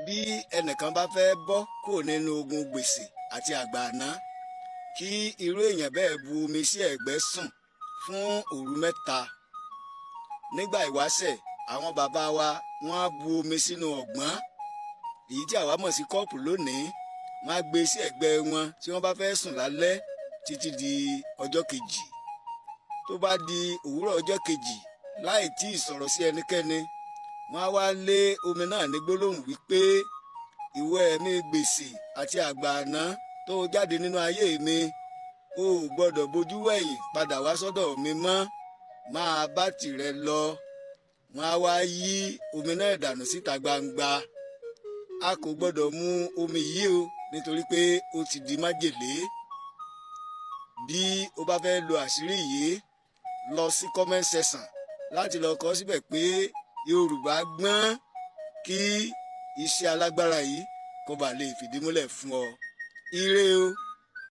bí ẹnìkan bá fẹ́ bọ́ kúrò nínú ogun gbèsè àti àgbààná, kí irú èèyàn bẹ́ẹ̀ bu omi sí ẹ̀gbẹ́ sùn fún òru mẹ́ta. Nígbà ìwáṣẹ̀, àwọn bàbá wa wọ́n á bu omi sínú ọ̀gbọ́n, èyí tí àwa mọ̀ sí kọ́ọ̀pù lónìí. Wọ́n á gbé sí ẹ̀gbẹ́ wọn tí wọ́n bá fẹ́ sùn lálẹ́ títí di ọjọ́ kejì. Tó bá di òwúrọ̀ ọjọ́ kejì, láì tí ì sọ̀rọ̀ sí ẹnikẹ́ni, wọ́n á wá lé omi náà ní gbólóhùn wípé ìwọ ẹ̀mí gbèsè àti àgbààná tó jáde nínú ayé mi, o ò gbọ́dọ̀ bojú wẹ̀yìn padà wá sọ́dọ̀ mi mọ́, máa bá tìrẹ lọ. Wọ́n á wá yí omi náà dànù síta gbangba. A kò gbọ́dọ̀ mu omi yìí o, nítorí pé ó ti di májèlé. Bí o bá fẹ́ lo àṣírí yìí, lọ sí comment section láti lọ kọ síbẹ̀ pé Yorùbá gbọ́n, kí iṣẹ́ alágbára yìí kó bàa lè fìdí múlẹ̀ fún ọ. Ire o.